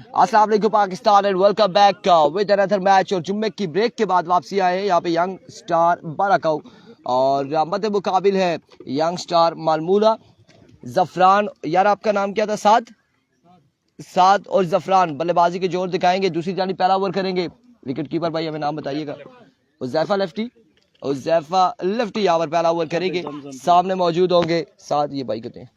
अस्सलाम वालेकुम Pakistan and welcome back with another match. और जुम्मे की ब्रेक के बाद वापसी आए हैं यहाँ पे यंग स्टार बाराकाऊ और मद मुकाबिल है यंग स्टार मालमूला जफरान। यार आपका नाम क्या था? साद और जफरान बल्लेबाजी के जोर दिखाएंगे। दूसरी जानी पहला ओवर करेंगे। विकेट कीपर भाई हमें नाम बताइएगा। उज़ैफा लेफ्टी यहाँ पर पहला ओवर करेंगे। सामने मौजूद होंगे साथ ये भाई कहते हैं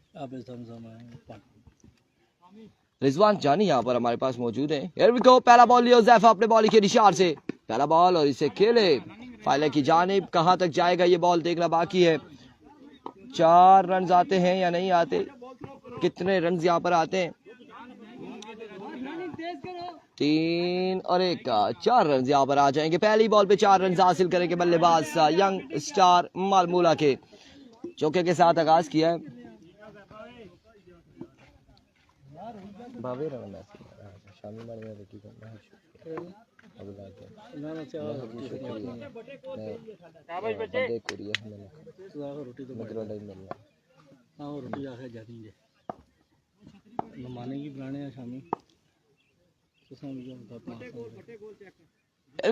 रिजवान जानी यहाँ पर हमारे पास मौजूद है। Here we go. पहला बॉल लिया उज़ैफा अपने बॉल के निशान से। पहला बॉल और इसे खेले फाइलर की जानिब। कहां तक जाएगा ये बॉल देखना बाकी है। 4 रन आते हैं या नहीं आते, कितने रन यहाँ पर आते हैं? 3 और 1 4 रन यहाँ पर आ जाएंगे। पहली बॉल पे 4 रन हासिल करेंगे बल्लेबाज यंग स्टार मालमूला के। चौके के साथ आगाज किया है।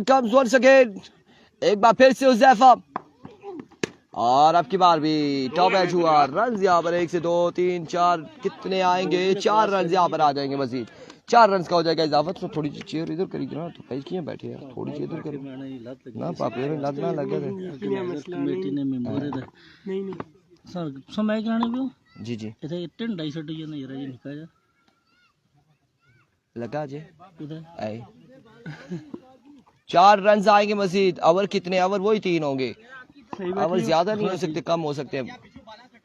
comes once again, एक बार फिर से उज़ैफा और अब की बार भी टॉप एज हुआ। रन यहाँ पर 1 से 2 3 4 कितने आएंगे? 4 रन यहाँ पर आ जाएंगे मजीद। 4 रन का हो जाएगा इजाफा। तो थोड़ी सी चेयर इधर करी ना, तो भाई क्यों बैठे यार, थोड़ी सी इधर करी ना पापे में लगना लगे कमेटी ने मेमोरे दा नहीं नहीं सर समय कराने को जी जी इधर इतने 250 ये नहीं रहा, ये निकाल जा लगा जे उधर आए। 4 रन आएंगे मजीद। ओवर कितने? ओवर वही 3 होंगे। ओवर ज्यादा नहीं हो सकते, कम हो सकते हैं।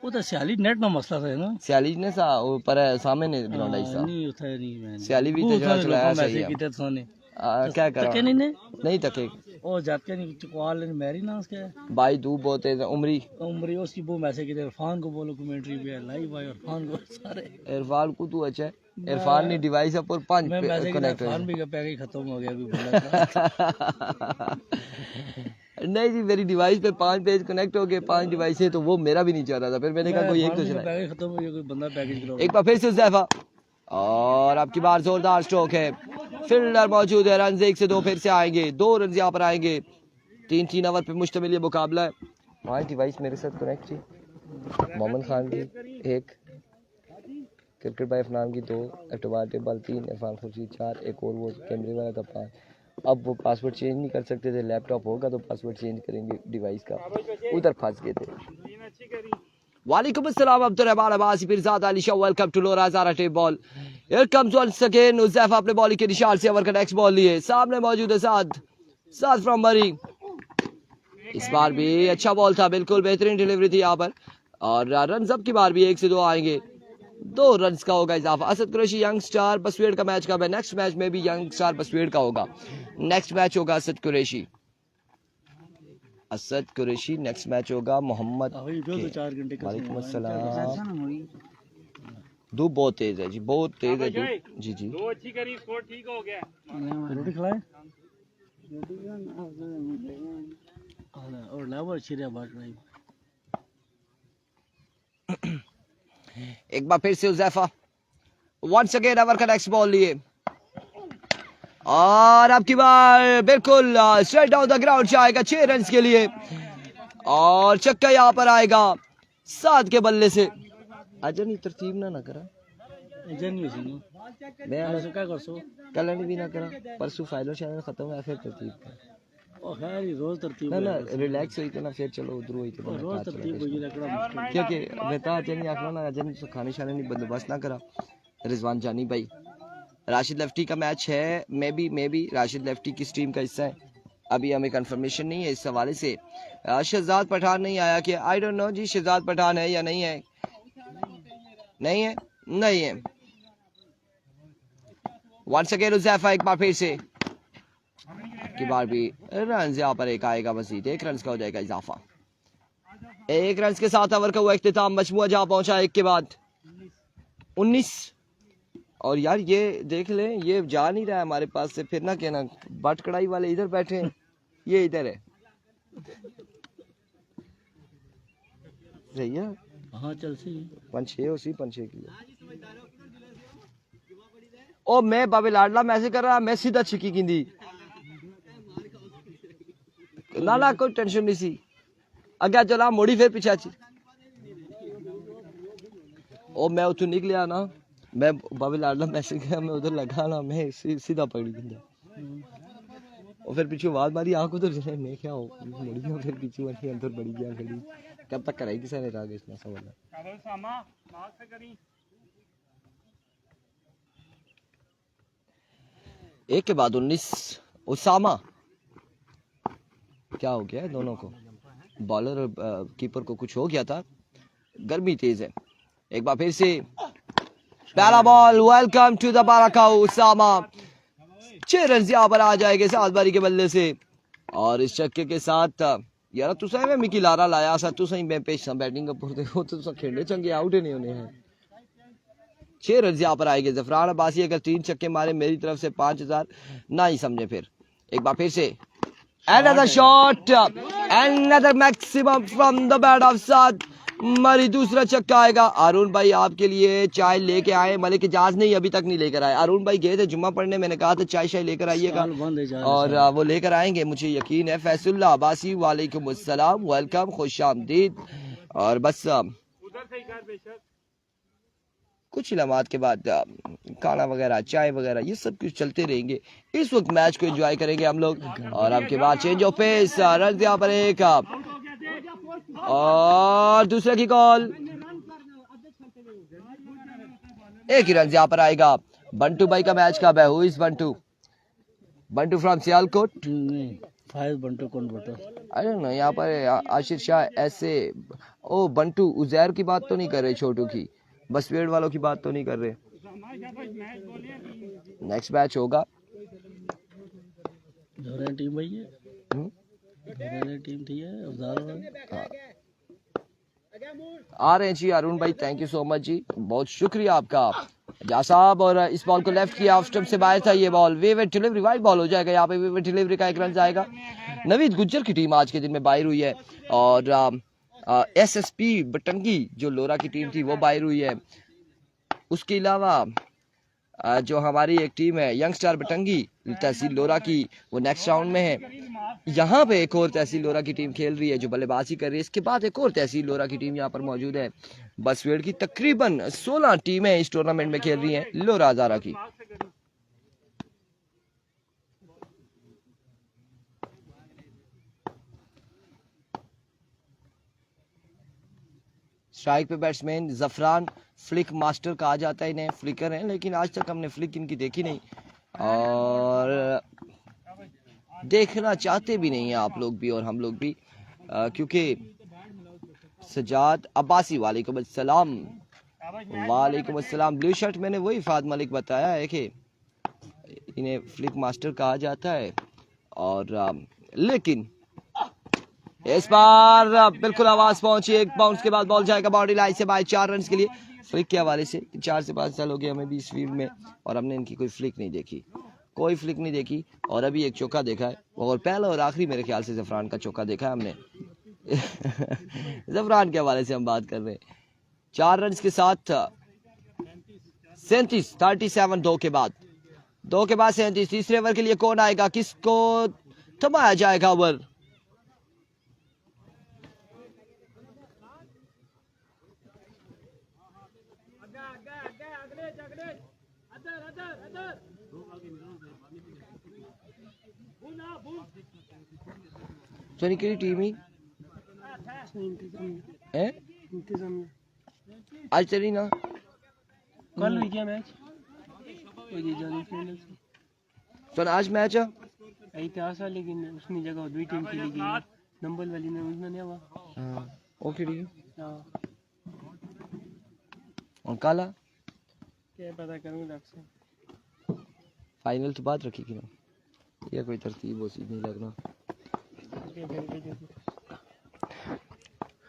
वो तो सियाली नेट में मसला था ना। सियाली ने सा ऊपर सामने ग्राउंड आई सा नहीं होता है नहीं मैंने सियाली भी तो जरा चलाया सही है। किधर सोने क्या करा तके नहीं तके ओ जाते नहीं चकवाल मैरी ना उसके भाई धूप बहुत है। उम्री उसकी वो मैसेज किधर इरफान को बोलो कमेंट्री पे लाइव भाई इरफान को सारे इरफान को तू अच्छा है। इरफान ने डिवाइस पर 5 कनेक्ट इरफान भी का पैकेज खत्म हो गया अभी बोला नहीं जी मेरी डिवाइस पे 5 पेज कनेक्ट हो गए, 5 डिवाइस है, तो वो मेरा भी नहीं चल रहा था। फिर मैंने कहा कोई एक तो चला। पैकेज खत्म हो गया, कोई बंदा पैकेज करो। एक बार फिर से उज़ैफा और अब की बार जोरदार स्ट्रोक है। फील्डर मौजूद है। रन 1 से 2 फिर से आएंगे। 2 रन यहाँ पर आएंगे। 3 ओवर पे मुश्तमिल ये मुकाबला है। हमारी डिवाइस मेरे साथ कनेक्ट थी। मोहम्मद खान की 1, क्रिकेट बाय अफनान की 2, एटवार टेबल 3, इरफान खुर्शीद 4, एक और वो कैमरे वाला का 5। अब वो पासवर्ड चेंज नहीं कर सकते थे। लैपटॉप होगा तो पासवर्ड चेंज करेंगे डिवाइस का। उधर फंस गए थे। वालेकुम अस्सलाम Abdurrahman Abbasi Firzad Ali Shah. Welcome to Lora Zara tape ball. Here comes once again Uzaifa अपने बॉलिंग के निशान से ओवर का नेक्स्ट बॉल लिए। सामने मौजूद है साद फ्रॉम मरी। इस बार भी अच्छा बॉल था, बिल्कुल बेहतरीन डिलीवरी थी यहाँ पर। और रन अब की बार भी 1 से 2 आएंगे। 2 रन का होगा इजाफा। असद कुरैशी यंग स्टार बसवेड़ का मैच कब है? नेक्स्ट मैच में भी यंग स्टार बसवेड़ का होगा। नेक्स्ट मैच होगा असद कुरैशी नेक्स्ट मैच होगा मोहम्मद। वालेकुम अस्सलाम। धूप बहुत तेज है जी, बहुत तेज है धूप। जी जी दो अच्छी करी, स्कोर ठीक हो गया। रोटी खिलाए और लावर छिरिया बाट रही। एक बार फिर से उज़ैफा वंस अगेन ओवर का नेक्स्ट बॉल लिए और अब की बार बिल्कुल स्ट्रेट डाउन द ग्राउंड जाएगा 6 रन के लिए। और चक्का यहाँ पर आएगा 7 के बल्ले से। अजन ही तरतीब ना करा मैं क्या कर सो कल भी ना करा। परसों फाइनल शायद खत्म है फिर तरतीब और खैर रोज तरतीब ना रिलैक्स हुई ना फिर चलो उधर हुई तो रोज तरतीब हुई लकड़ा क्योंकि बेटा अजन नहीं आखना ना अजन खाने शाने नहीं बंदोबस्त ना करा। रिजवान जानी भाई राशिद लेफ्टी का मैच है। मे बी राशिद लेफ्टी किस टीम का हिस्सा है अभी हमें कंफर्मेशन नहीं है इस हवाले से। शहजाद पठान नहीं आया कि आई डोंट नो जी शहजाद पठान है या नहीं है। नहीं है। वंस अगेन उज़ैफा एक बार फिर से की बार भी रन यहाँ पर एक आएगा मजीद। 1 रन का हो जाएगा इजाफा। 1 रन के साथ ओवर का हुआ इख्तिताम। मजमुआ जहां पहुंचा 1 के बाद 19। और यार ये देख लें ये जा नहीं रहा है हमारे पास से। फिर ना कहना बट कढ़ाई वाले इधर बैठे हैं, ये इधर है। सही है। हाँ चल सी 5-6 उसी 5-6 की ओ मैं बाबे लाडला मैसेज कर रहा मैं सीधा छिकी गिंदी ना कोई टेंशन नहीं सी अगे चला मोड़ी फिर पीछे ची ओ मैं उतों निकलिया ना मैं बाबे लाडला मैसेज किया मैं उधर लगा ना मैं सीधा पकड़ी गिंदा और फिर पीछे आवाज मारी आंख उधर चले मैं क्या हो मुड़ी गया फिर पीछे वाली अंदर बड़ी गया खड़ी कब तक कराई किसी ने राग इसमें समझना एक के बाद 19 उसामा क्या हो गया दोनों को बॉलर और कीपर को कुछ हो गया था गर्मी तेज है एक बार फिर से पहला ball welcome to the Barakahu Usama 6 run यहाँ पर आ जाएंगे 7 बारी के बल्ले से और इस छक्के के साथ यार तू सही में मिकी लारा लाया सा तू सही मैं पेश बैटिंग कर देखो तो खेलने चंगे आउट ही नहीं होने हैं 6 रन यहाँ पर आएंगे जफरान अब्बासी अगर 3 छक्के मारे मेरी तरफ से 5000 ना ही समझे फिर एक बार फिर से another shot another maximum from the bat of Saad मरी दूसरा छक्का आएगा अरुण भाई आपके लिए चाय लेके आए मलिक इजाज नहीं अभी तक नहीं लेकर आए अरुण भाई गए थे जुम्मा पढ़ने मैंने कहा था चाय लेकर आइएगा और वो लेकर आएंगे मुझे यकीन है फैसुल्ला अब्बासी वालेकुम अस्सलाम वेलकम खुशामदीद और बस कुछ लम्हात के बाद खाना वगैरह चाय वगैरह ये सब कुछ चलते रहेंगे इस वक्त मैच को एंजॉय करेंगे हम लोग और आपके बाद चेंज ऑफ पेस रन यहाँ पर एक और दूसरे की कॉल एक ही रन यहाँ पर आएगा बंटू भाई का मैच कब है who is Bantu Bantu from Sialkot Bantu कौन अरे ना यहाँ पर आशिर शाह ऐसे ओ बंटू उजैर की बात तो नहीं कर रहे छोटू की बस वेड़ वालों की बात तो नहीं कर रहे नेक्स्ट मैच होगा टीम भाई है टीम थी है आ रहे हैं जी अरुण भाई थैंक यू सो मच जी बहुत शुक्रिया आपका जा साहब और इस बॉल को लेफ्ट किया ऑफ स्टंप से बाहर था ये बॉल वेवेट डिलीवरी वाइड बॉल हो जाएगा यहाँ पे वेवेट डिलीवरी का एक रन जाएगा नवीद गुज्जर की टीम आज के दिन में बाहर हुई है और एसएसपी बटंगी जो लोरा की टीम थी वो बाहर हुई है उसके अलावा जो हमारी एक टीम है यंग स्टार बटंगी तहसील लोरा की वो नेक्स्ट राउंड में है यहाँ पे एक और तहसील लोरा की टीम खेल रही है जो बल्लेबाजी कर रही है इसके बाद एक और तहसील लोरा की टीम यहाँ पर मौजूद है बसवेड़ की तकरीबन 16 टीमें इस टूर्नामेंट में खेल रही हैं लोरा हजारा की स्ट्राइक पे बैट्समैन जफरान फ्लिक मास्टर कहा जाता है इन्हें फ्लिकर हैं लेकिन आज तक हमने फ्लिक इनकी देखी नहीं और देखना चाहते भी नहीं हैं आप लोग भी और हम लोग भी क्योंकि सजाद अब्बासी वालेकुम अस्सलाम ब्लू शर्ट मैंने वही फाद मलिक बताया है कि इन्हें फ्लिक मास्टर कहा जाता है और लेकिन इस बार बिल्कुल आवाज पहुंची एक बाउंस के बाद बॉल जाएगा बाउंड्री लाइन से बाहर 4 रन के लिए फ्लिक के हवाले से 4 से 5 साल हो गए हमें भी इस फील्ड में और हमने इनकी कोई फ्लिक नहीं देखी और अभी एक चौका देखा है और पहला और आखिरी मेरे ख्याल से जफरान का चौका देखा है हमने जफरान के हवाले से हम बात कर रहे हैं 4 रन के साथ 37 2 के बाद 37 तीसरे ओवर के लिए कौन आएगा किसको थमाया जाएगा ओवर चली केड़ी टीम ही है आज चली ना कल भी क्या मैच तो आज मैच है इतिहास है लेकिन उसमें जगह दो टीम खेली गई नंबर वाली ने उसने नहीं हुआ हां ओके ठीक हां और काला क्या पता करूंगा अक्सर फाइनल तो बात रखी ना ये कोई तरतीब हो सी नहीं लगना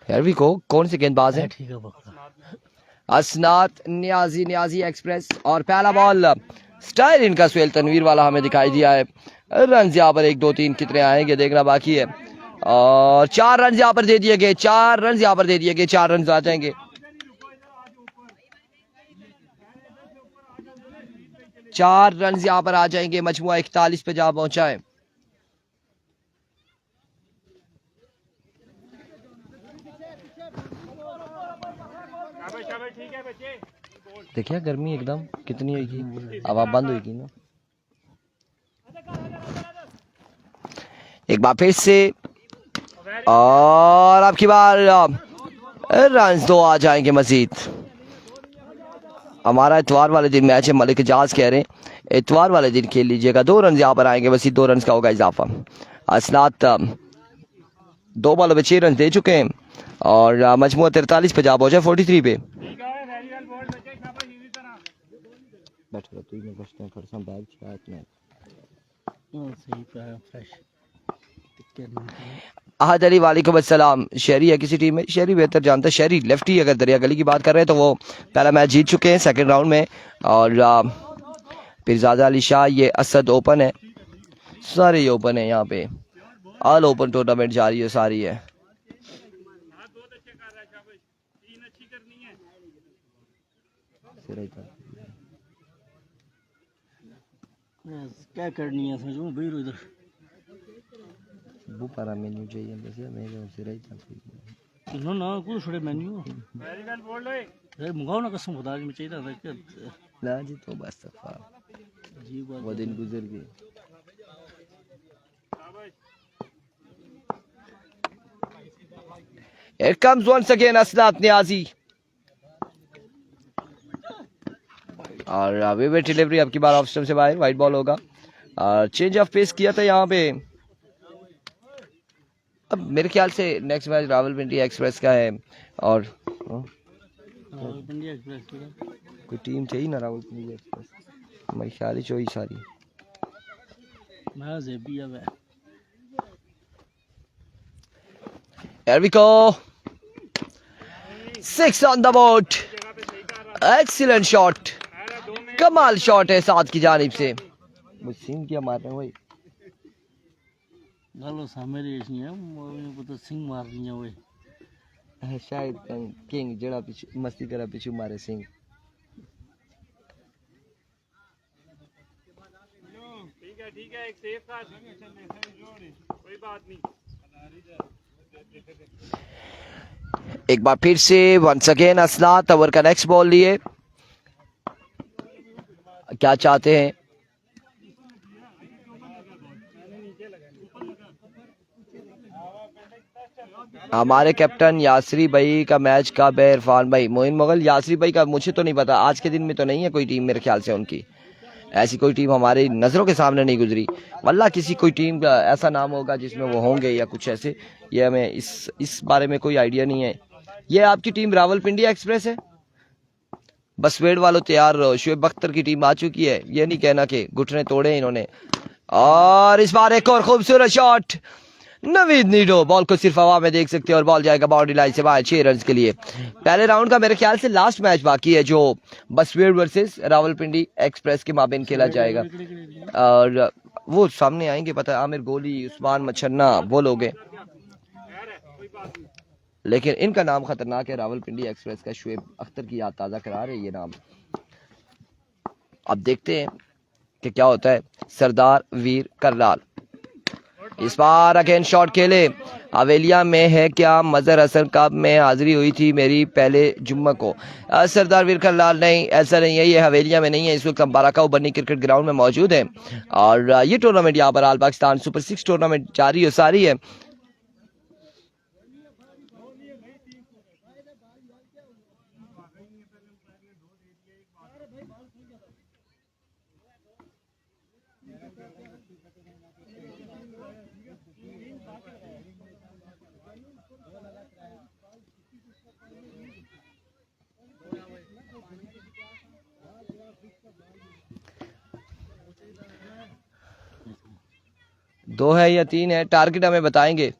यार भी को कौन से गेंदबाज है ठीक है असनात न्याजी एक्सप्रेस और पहला बॉल स्टाइल इनका सुहेल तनवीर वाला हमें दिखाई दिया है रन यहाँ पर 1 2 3 कितने आएंगे देखना बाकी है और 4 रन यहाँ पर दे दिए गए 4 रन आ जाएंगे 4 रन यहाँ पर आ जाएंगे, मजमुआ 41 पे जा पहुंचा है। देखिए गर्मी एकदम कितनी होगी, हवा बंद होगी ना। एक बार फिर से और आपकी बार रन 2 आ जाएंगे मजीद। हमारा इतवार वाले दिन मैच है, मलिक इजाज कह रहे हैं इतवार वाले दिन खेल लीजिएगा। 2 रन यहाँ पर आएंगे, बस 2 रन का होगा इजाफा। असलात 2 बॉलों पे 6 रन दे चुके हैं और मजमुआ 43 पे जा पहुंचा, 43 पे। अहद अली वालेकुम अस्सलाम। शहरी है किसी टीम में? शहरी बेहतर जानता है, शहरी लेफ्टी अगर दरिया गली की बात कर रहे हैं तो वो पहला मैच जीत चुके हैं सेकंड राउंड में। और पीरजादा अली शाह, ये असद ओपन है, सारे ये ओपन है, यहाँ पे ऑल ओपन टूर्नामेंट जारी है सारी है। क्या करनी है समझो भीड़ इधर वो पारा मेन्यू चाहिए वैसे मैं से रही था नो ना कुछ थोड़े मेन्यू अरे मंगाओ ना कसम खुदा की, मैं चाहिए था क्या ना जी तो बस सफा जी वो दिन गुजर गए। Here comes once again असलात नियाजी और विवेट डिलीवरी आपकी बार ऑफ स्टंप से बाहर, वाइट बॉल होगा। और चेंज ऑफ पेस किया था यहाँ पे। अब मेरे ख्याल से नेक्स्ट मैच रावलपिंडी एक्सप्रेस का है और रावलपिंडी एक्सप्रेस कोई टीम चाहिए ना रावलपिंडी एक्सप्रेस, मेरी ख्याल ही सारी मैं जेबी है। Here we go. 6 on the board. Excellent shot. कमाल शॉट है साथ की जानिब से। मुझे क्या मार रहे हैं भाई? गालो सामेरी नहीं है, वो तो सिंह मार रही है वो। शायद किंग जड़ा पीछे मस्ती करा पीछे मारे सिंह। ठीक है एक सेफ था, कोई बात नहीं। एक बार फिर से वंस अगेन असलात ओवर का नेक्स्ट बॉल लिए, क्या चाहते हैं? हमारे कैप्टन यासरी भाई का मैच कब है? इरफान भाई, मोइन मुगल, यासरी भाई का मुझे तो नहीं पता, आज के दिन में तो नहीं है कोई टीम मेरे ख्याल से उनकी, ऐसी कोई टीम हमारी नज़रों के सामने नहीं गुजरी। वल्लाह किसी कोई टीम का ऐसा नाम होगा जिसमें वो होंगे या कुछ ऐसे, ये हमें इस बारे में कोई आइडिया नहीं है। ये आपकी टीम रावलपिंडी एक्सप्रेस है? बस वेड़ वालों तैयार रहो, शुएब अख्तर की टीम आ चुकी है, ये नहीं कहना कि घुटने तोड़े इन्होंने। और इस बार एक और खूबसूरत शॉट, नवीद नीडो बॉल को सिर्फ हवा में देख सकते हैं और बॉल जाएगा बाउंड्री लाइन से बाहर 6 रन के लिए। पहले राउंड का मेरे ख्याल से लास्ट मैच बाकी है जो बसवेड़ वर्सेस रावलपिंडी एक्सप्रेस के माबेन खेला जाएगा और वो सामने आएंगे, पता है आमिर गोली, उस्मान मच्छन्ना, वो लोग हैं, लेकिन इनका नाम खतरनाक है। रावलपिंडी एक्सप्रेस का शुएब अख्तर की याद ताज़ा करा रहे ये नाम। अब देखते हैं कि क्या होता है। सरदार वीर करलाल इस बार अगेन शॉट खेले, हवेलिया में है क्या? मजहर हसन कप में हाजिरी हुई थी मेरी पहले जुम्मे को। सरदार वीर करलाल नहीं, ऐसा नहीं है, ये हवेलिया में नहीं है, इस वक्त हम बाराकाऊ बन्नी क्रिकेट ग्राउंड में मौजूद है और ये टूर्नामेंट यहाँ पर आल पाकिस्तान सुपर 6 टूर्नामेंट जारी हो सारी है। दो है या 3 है, टारगेट हमें बताएंगे।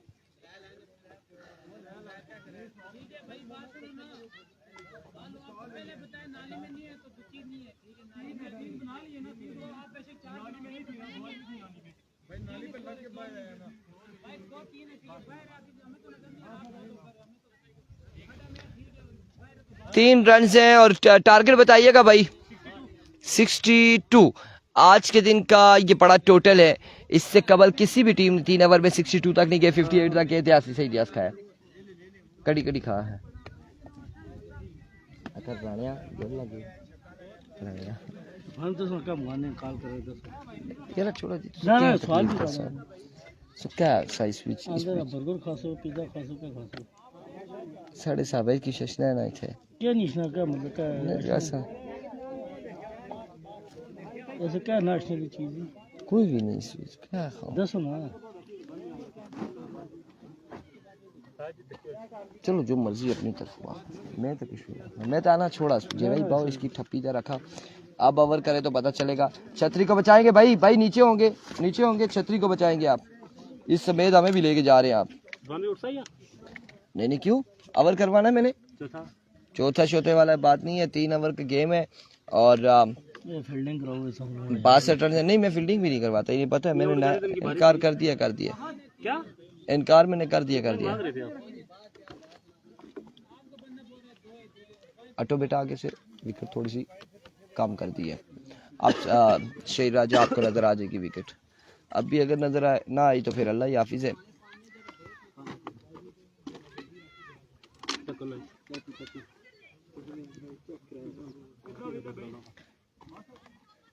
तीन रन हैं और टारगेट बताइएगा भाई। 62 आज के दिन का ये बड़ा टोटल है। इससे कबल किसी भी टीम ने 3 ओवर में 62 तक नहीं गए, 58 तक गए थे। सही इतिहास खाया कड़ी कड़ी खा है अगर रानिया जल लगे रानिया हम तो उसका माने काल करे तो यार छोड़ो जी ना ना सवाल भी कर सो क्या साइज स्विच अंदर बर्गर खासो पिज्जा खासो क्या खासो साढ़े साबे की शशना नहीं थे क्या निशना क्या मतलब क्या ऐसा ऐसे क्या नाश्ते की चीज है कोई भी नहीं स्विच क्या खाओ दसो ना चलो जो मर्जी अपनी तरफ हुआ मैं तो कुछ मैं तो आना छोड़ा जे भाई बाव इसकी ठप्पी जा रखा। अब ओवर करे तो पता चलेगा। छतरी को बचाएंगे भाई, भाई नीचे होंगे छतरी को बचाएंगे आप। इस समेत हमें भी लेके जा रहे हैं आप। नहीं क्यों ओवर करवाना है मैंने चौथा शोते वाला बात नहीं है। 3 ओवर का गेम है और फील्डिंग कराओगे सब लोग 62 रन है। नहीं मैं फील्डिंग भी नहीं करवाता, ये पता है मैंने इनकार कर दिया क्या इनकार मैंने कर दिया अटो बेटा आगे से विकेट थोड़ी सी कम कर दी है। अब शेर राजा आपको नजर आ जाएगी विकेट। अब भी अगर नजर आए ना आई तो फिर अल्लाह ही हाफिज है।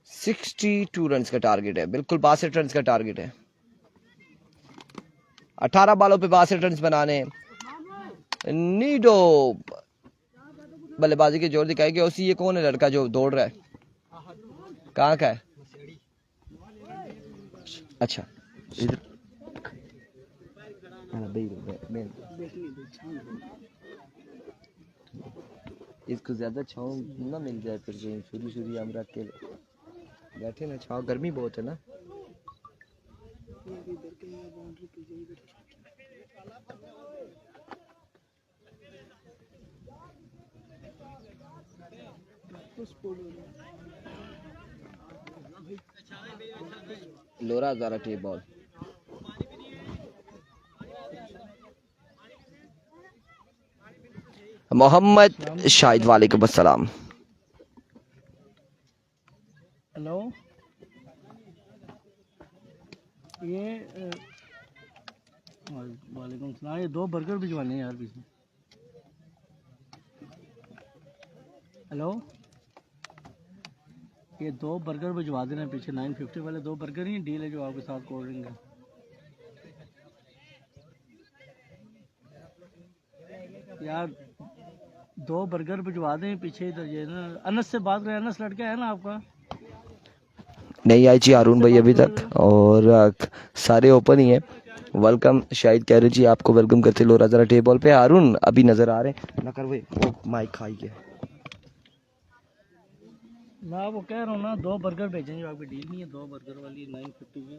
(62 रन का टारगेट है, बिल्कुल 62 रन का टारगेट है। 18 बालों पे 62 रन बनाने। नीडो बल्लेबाजी के जोर दिखाएंगे। उसी ये कौन है लड़का जो दौड़ रहा है, कहाँ का है? अच्छा इधर इसको ज्यादा छाँव ना मिल जाए फिर शुरू हम रख के बैठे ना, छाँव गर्मी बहुत है ना। लोरा हजारा टेप बॉल मोहम्मद शाहिद वालेकुम अस्सलाम। हेलो ये वालेकुम सलाम। ये 2 बर्गर भिजवाने हैं यार पीछे। हेलो ये 2 बर्गर भिजवा देना पीछे। 950 वाले 2 बर्गर ही डील है जो आपके साथ कोल्ड ड्रिंक है। यार 2 बर्गर भिजवा दें पीछे इधर। ये ना अनस से बात करें, अनस लड़का है ना आपका? नहीं आई जी हारून भाई अभी तक, और सारे ओपन ही है। वेलकम शाहिद कह रहे जी आपको वेलकम करते लोरा जरा टेबल पे। हारून अभी नजर आ रहे हैं ना कर वो माइक खाई गया मैं वो कह रहा हूँ ना 2 बर्गर भेजेंगे आपकी डील नहीं है। 2 बर्गर वाली 950 की।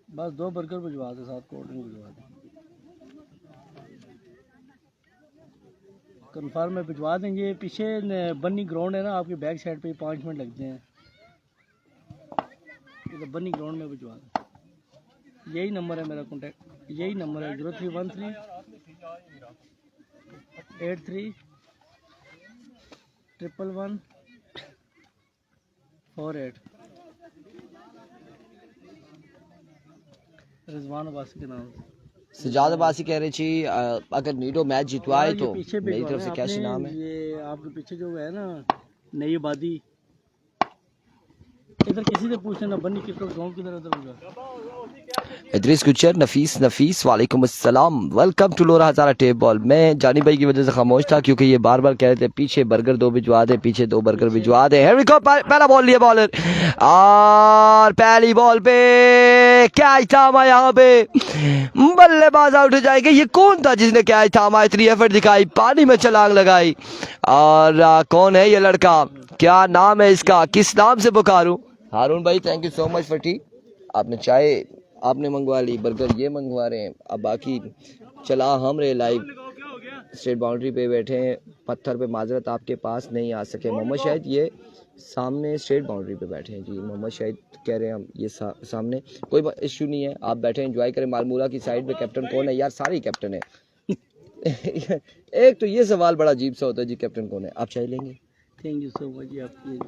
बस 2 बर्गर भिजवा दे, साथ कोल्ड ड्रिंक भिजवा दे। कन्फर्म में भिजवा देंगे। पीछे बन्नी ग्राउंड है ना आपकी बैक साइड पे, 5 मिनट लगते हैं। तो बन्नी ग्राउंड में भिजवा दें। यही नंबर है मेरा कॉन्टैक्ट, यही नंबर है 0313 83 111 48। रिजवान अब्बासी के नाम से। सजाद अब्बासी कह रहे जी अगर नीडो मैच जितवाए तो पीछे मेरी तरफ से क्या नाम है? ये आपके पीछे जो है ना नई आबादी, इधर किसी से पूछ लेना बन्नी किस गाँव किधर उधर होगा। इद्रिस गुजर नफीस वालेकुम अस्सलाम। Welcome to Lora Hazara tape ball. मैं जानी भाई की वजह से खामोश था क्योंकि ये बार बार कह रहे थे पीछे बर्गर 2 भिजवा दे, पीछे 2 बर्गर भिजवा दे। हियर वी गो, पहला बॉल लिया बॉलर और पहली बॉल पे क्या थामा यहाँ पे बल्लेबाज आउट हो जाएंगे। ये कौन था जिसने क्या थामा, इतनी एफर्ट दिखाई, पानी में छलांग लगाई। और कौन है ये लड़का, क्या नाम है इसका, किस नाम से पुकारूं? हारून भाई thank you so much for T. आपने चाय आपने मंगवा ली, बर्गर ये मंगवा रहे हैं। अब बाकी चला हम रहे लाइव स्ट्रेट बाउंड्री पे बैठे हैं, पत्थर पे माजरत आपके पास नहीं आ सके। मोहम्मद शाहिद ये सामने स्ट्रेट बाउंड्री पे बैठे हैं जी। मोहम्मद शाहिद कह रहे हैं हम ये सामने, कोई इशू नहीं है, आप बैठे एंजॉय करें। मालमूला की साइड पे कैप्टन कौन है यार? सारे कैप्टन है, एक तो ये सवाल बड़ा अजीब सा होता है जी, कैप्टन कौन है? आप चाय लेंगे? थैंक यू सो मच जी आपकी।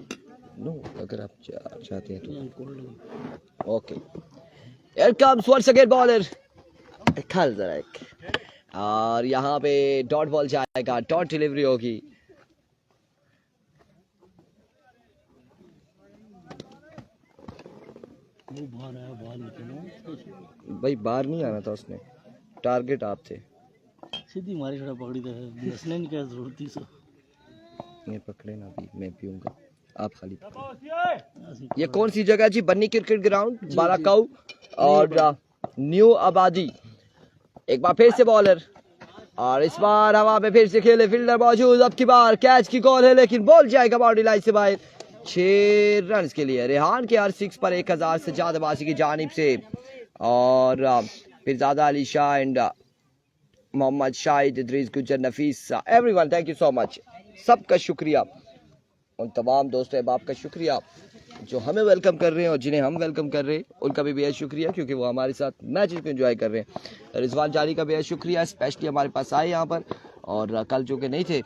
नो, अगर आप चाहते हैं तो cold okay. Here comes once again bowler Khalzarak, और यहाँ पे डॉट बॉल जाएगा, डॉट डिलीवरी होगी। वो बाहर आया, बाहर निकला भाई बाहर नहीं आना था उसने, टारगेट आप थे। सीधी मारी, थोड़ा पकड़ी था, हंसने की क्या जरूरत थी। सो मैं पकड़े ना, भी मैं पीऊंगा, आप खाली ये कौन सी जगह जी? बन्नी क्रिकेट ग्राउंड, बालाकाऊ और न्यू आबादी। एक बार फिर से बॉलर, और इस बार हवा में फिर से खेले, फील्डर मौजूद। अब की बार कैच की कॉल है, लेकिन बॉल जाएगा बाउंड्री लाइन से बाहर। 6 रन के लिए रेहान के हर 6 पर 1000 से ज्यादा बाजी की जानिब से, और फिर ज्यादा Ali Shah and Mohammad Shahid, Idrees Gujar, Nafees, everyone thank you so much. सबका शुक्रिया, उन तमाम दोस्तों अहबाब का शुक्रिया जो हमें वेलकम कर रहे हैं और जिन्हें हम वेलकम कर रहे हैं, उनका भी बेहद शुक्रिया, क्योंकि वो हमारे साथ मैचेस को एंजॉय कर रहे हैं। रिजवान जानी का बेहद शुक्रिया, स्पेशली हमारे पास आए यहाँ पर, और कल जो कि नहीं थे।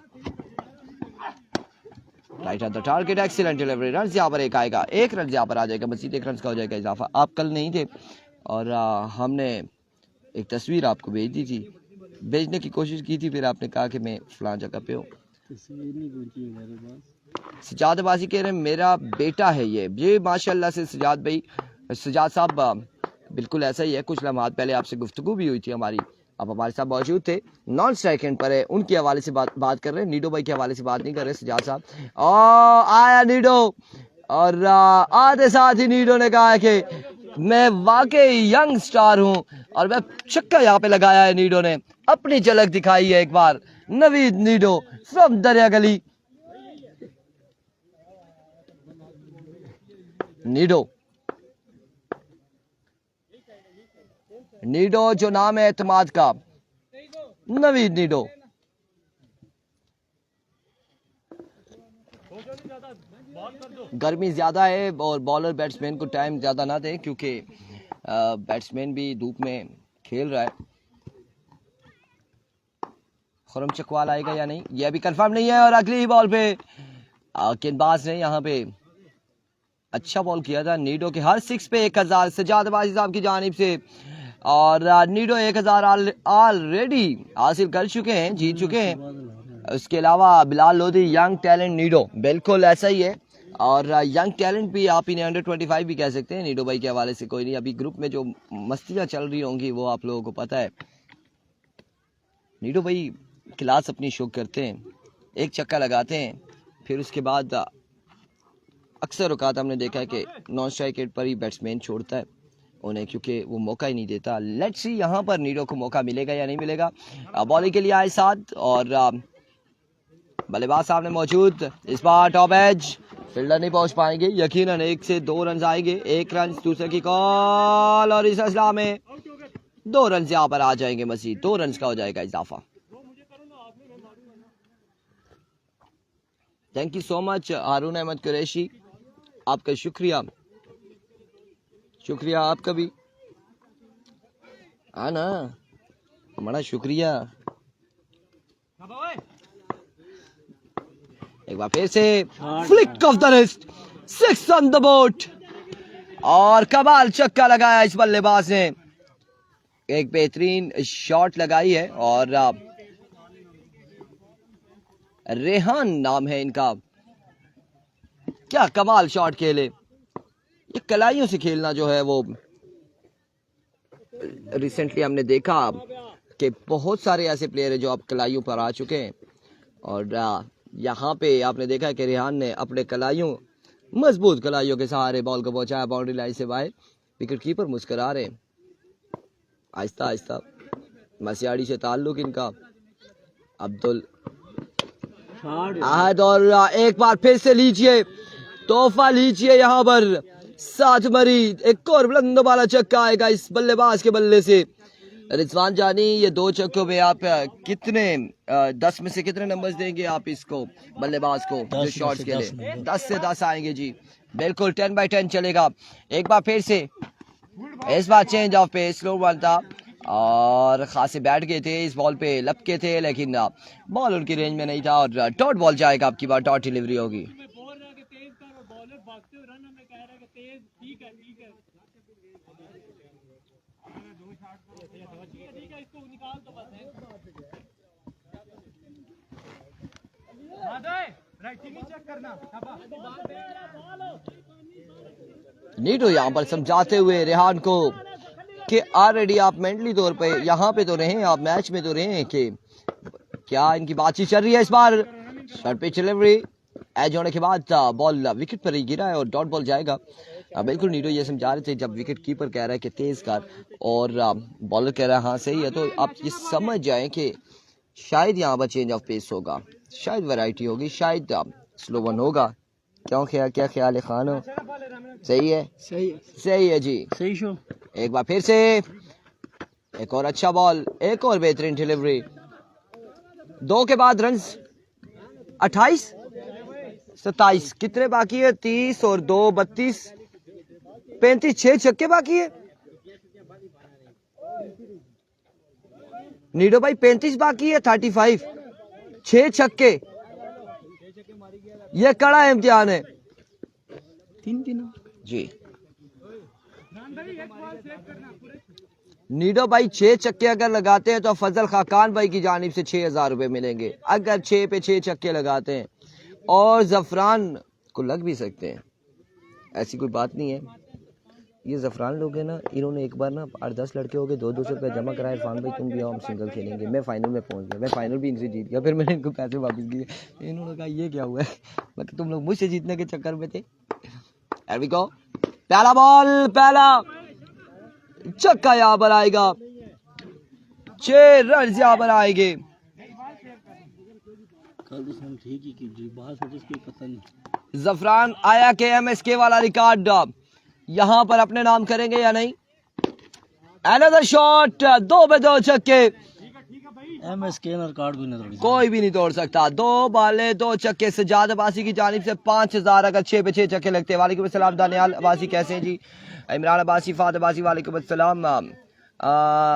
Right on the target, excellent delivery, run यहाँ पर एक आएगा, 1 रन यहाँ पर आ जाएगा, मजीद 1 रन का हो जाएगा इजाफा। आप कल नहीं थे और हमने एक तस्वीर आपको भेज दी थी, भेजने की कोशिश की थी, फिर आपने कहा कि मैं फलां जगह पे हूँ। तस्वीर नहीं पहुंची मेरे पास। सजाद बाजी कह रहे हैं मेरा बेटा है ये माशाल्लाह से सजाद भाई, सजाद साहब बिल्कुल ऐसा ही है। कुछ लम्हात पहले आपसे गुफ्तगू भी हुई थी हमारी, आप हमारे साथ मौजूद थे, नॉन स्ट्राइक एंड पर है, उनके हवाले से बात कर रहे हैं, नीडो भाई के हवाले से बात नहीं कर रहे सजाद साहब। आया नीडो, और आधे साथ ही नीडो ने कहा कि मैं वाकई यंग स्टार हूं, और मैं छक्का यहाँ पे लगाया है। नीडो ने अपनी झलक दिखाई है एक बार, नवीद नीडो फ्रॉम दरिया गली। नीडो जो नाम है एतमाद का, नवीद नीडो। गर्मी ज्यादा है और बॉलर बैट्समैन को टाइम ज्यादा ना दे, क्योंकि बैट्समैन भी धूप में खेल रहा है। खुरम चकवाल आएगा या नहीं यह भी कंफर्म नहीं है, और अगली ही बॉल पे गेंदबाज ने यहाँ पे अच्छा बॉल किया था। नीडो के हर 6 पे 1000 सजाद बाजी साहब की जानिब से, और नीडो 1000 ऑलरेडी हासिल कर चुके हैं, जीत चुके हैं। उसके अलावा Bilal Lodhi, young talent Nido, बिल्कुल ऐसा ही है। और यंग टैलेंट भी आप इन्हें अंडर 25 भी कह सकते हैं नीडो भाई के हवाले से। कोई नहीं, अभी ग्रुप में जो मस्तियाँ चल रही होंगी वो आप लोगों को पता है। नीडो भाई क्लास अपनी शो करते हैं, एक चक्का लगाते हैं, फिर उसके बाद अक्सर औकात हमने देखा है कि नॉन स्ट्राइक रेट पर ही बैट्समैन छोड़ता है उन्हें, क्योंकि वो मौका ही नहीं देता। लेट्स सी यहाँ पर नीडो को मौका मिलेगा या नहीं मिलेगा। बॉलिंग के लिए आए साथ, और बल्लेबाज सामने मौजूद। इस बार टॉप एज, फील्डर नहीं पहुंच पाएंगे यकीनन। 1 से 2 रन आएंगे, 1 रन दूसरे की कॉल, और इस असला में 2 रन यहाँ पर आ जाएंगे, मजीद 2 रन का हो जाएगा इजाफा। थैंक यू सो मच हारून अहमद कुरैशी, आपका शुक्रिया, शुक्रिया आपका भी, हाँ ना, बड़ा शुक्रिया। एक बार फिर से flick of the wrist, 6 on the board, और कमाल चक्का लगाया इस बल्लेबाज ने, एक बेहतरीन शॉट लगाई है। और रेहान नाम है इनका, क्या कमाल शॉट खेले। ये कलाइयों से खेलना जो है वो रिसेंटली हमने देखा कि बहुत सारे ऐसे प्लेयर हैं जो अब कलाइयों पर आ चुके हैं, और यहाँ पे आपने देखा है कि रेहान ने अपने कलाइयों, मजबूत कलाइयों के सहारे बॉल को पहुंचाया बाउंड्री लाइन से बाहर। विकेट कीपर मुस्कुरा रहे हैं, आहिस्ता आहिस्ता मसियाड़ी से ताल्लुक इनका, अब्दुल आहद। और एक बार फिर से लीजिए तोहफा, लीजिए यहाँ पर 7 मरी, एक और बुलंद वाला चक्का आएगा इस बल्लेबाज के बल्ले से। रिजवान जानी, ये 2 चक्कों में आप कितने 10 में से कितने नंबर्स देंगे आप इसको, बल्लेबाज को, जो शॉट्स के लिए? 10 से 10 आएंगे जी, बिल्कुल 10/10 चलेगा। एक बार फिर से, इस बार change of pace, slow one था, और खासे बैठ गए थे इस बॉल पे, लपके थे, लेकिन बॉल उनकी रेंज में नहीं था और डॉट बॉल जाएगा। आपकी बार डॉट डिलीवरी होगी। नीटो यहाँ पर समझाते हुए रेहान को कि ऑलरेडी आप मेंटली तौर पे यहाँ पे तो रहे, आप मैच में तो रहे कि क्या इनकी बातचीत चल रही है। इस बार शॉर्ट पिच डिलीवरी एज होने के बाद बॉल विकेट पर ही गिरा है और डॉट बॉल जाएगा। बिल्कुल नीटो ये समझा रहे थे, जब विकेट कीपर कह रहा है कि तेज कर और बॉलर कह रहा है हाँ सही है, तो आप ये समझ जाएं कि शायद यहाँ पर चेंज ऑफ पेस होगा, शायद वैरायटी होगी, शायद स्लो वन होगा। क्या ख्याल है खान? सही है, सही है जी, सही शो। एक बार फिर से एक और अच्छा बॉल, एक और बेहतरीन डिलीवरी। 2 के बाद रन 28 27 कितने बाकी है? 30 और 2 32 35 6 छक्के बाकी है नीडो भाई, 35 बाकी है 35 6 छक्के। ये कड़ा इम्तिहान है 3 जी। नीडो भाई 6 छक्के अगर लगाते हैं तो फजल खाकान भाई की जानिब से 6,000 रुपए मिलेंगे अगर 6 पे 6 छक्के लगाते हैं, और जफरान को लग भी सकते हैं, ऐसी कोई बात नहीं है। ये जफरान लोग हैं ना, इन्होंने एक बार ना 8-10 लड़के हो गए, 200 रुपये जमा कराए, इरफान भाई तुम भी आओ हम सिंगल खेलेंगे। मैं फाइनल में पहुंच गया, मैं फाइनल भी इनसे जीत गया, फिर मैंने इनको पैसे वापस किए। इन्होंने कहा ये क्या हुआ है, मतलब तुम लोग मुझसे जीतने के चक्कर में थे। Here we go. पहला बॉल, पहला छक्का यहाँ पर आएगा, 6 रन यहाँ पर आएंगे। ठीक ही की जी, बाहर से इसकी पता नहीं। जफरान आया के MSK वाला रिकॉर्ड यहाँ पर अपने नाम करेंगे या नहीं? अनदर शॉट, 2 पे 2 छक्के, MSK रिकॉर्ड कोई भी नहीं तोड़ सकता। 2 बाले 2 छक्के। सजाद अब्बासी की जानिब से 5,000 अगर 6 पे 6 छक्के लगते हैं। वालेकुम अस्सलाम दानियाल अब्बासी, कैसे हैं जी? इमरान अब्बासी, फात अब्बासी, वालेकुम अस्सलाम।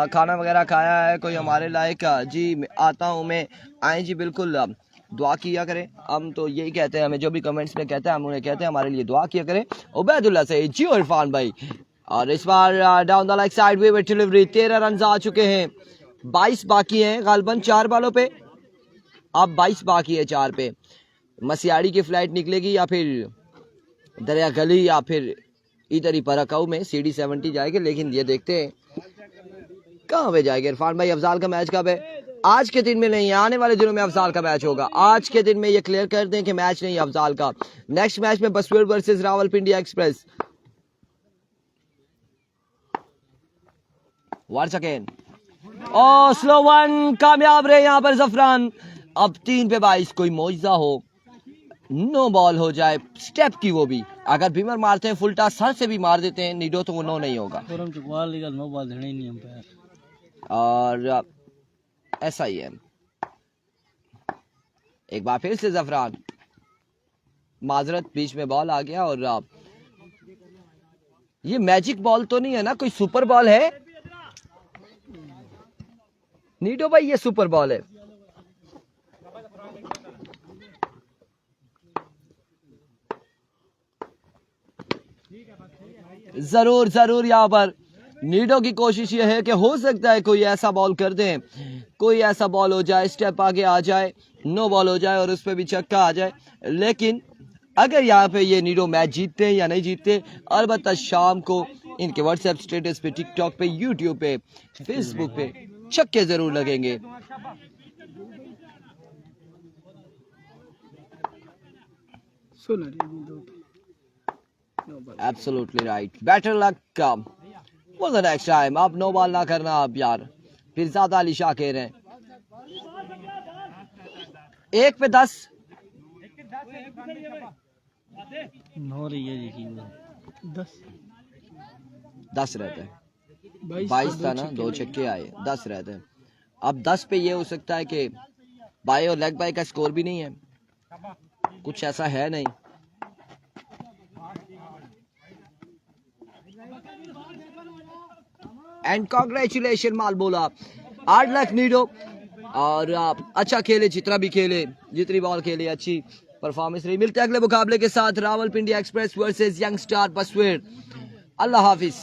खाना वगैरह खाया है कोई हमारे लायक? जी आता हूँ मैं, आए जी, बिल्कुल दुआ किया करें। हम तो यही कहते हैं, हमें जो भी कमेंट्स में कहते हैं हम उन्हें कहते हैं हमारे लिए दुआ किया करें। उबैदुल्ला से जी और इरफान भाई, और इस बार down the leg side way delivery, 13 run आ चुके हैं, 22 बाकी हैं गालबन 4 बालों पे। अब 22 बाकी है 4 पे। मसियाड़ी की फ्लाइट निकलेगी या फिर दरिया गली या फिर इधर ही परकाऊ में CD 70 जाएगी, लेकिन ये देखते हैं कहाँ पे जाएंगे। इरफान भाई अफजाल का मैच कब है? आज के दिन में नहीं, आने वाले दिनों में अफजाल का मैच होगा। आज के दिन में ये क्लियर कर दें कि मैच नहीं अफजाल का। नेक्स्ट मैच में बसवेल versus Rawalpindi express. Once again, oh slow one, कामयाब रहे यहाँ पर जफरान। अब 3 पे 22, कोई मौजजा हो, नो बॉल हो जाए स्टेप की, वो भी अगर बीमर मारते हैं फुल टॉस सर से भी मार देते हैं नीडो, तो वो नो नहीं होगा। नो बॉल देना ही नहीं अंपायर, और ऐसा ही है। एक बार फिर से जफरान, माजरत बीच में बॉल आ गया, और ये मैजिक बॉल तो नहीं है ना, कोई सुपर बॉल है नीडो भाई? ये सुपर बॉल है। जरूर जरूर यहाँ पर नीडो की कोशिश ये है कि हो सकता है कोई ऐसा बॉल कर दें, कोई ऐसा बॉल हो जाए, स्टेप आगे आ जाए, नो बॉल हो जाए और उस पर भी छक्का आ जाए। लेकिन अगर यहाँ पे ये नीडो मैच जीतते हैं या नहीं जीतते, अलबत्ता शाम को इनके व्हाट्सएप स्टेटस पे, टिकटॉक पे, यूट्यूब पे, फेसबुक पे छक्के जरूर लगेंगे। Absolutely right, better luck for the next time. आप नो बॉल ना करना आप यार, फिर ज्यादा अली शाह कह रहे हैं। 1 पे 10 हो रही है यकीन 10 रहते हैं, 22 था ना, 2 छक्के आए, 10 रहते हैं। अब 10 पे ये हो सकता है कि बाय और लेग बाय का स्कोर भी नहीं है, कुछ ऐसा है नहीं। एंड कॉन्ग्रेचुलेशन माल बोला, हार्ड लक नीडो। और आप अच्छा खेले, जितना भी खेले, जितनी बॉल खेले, अच्छी परफॉर्मेंस रही। मिलते हैं अगले मुकाबले के साथ, Rawalpindi express versus young star बसवेड़। अल्लाह हाफिज।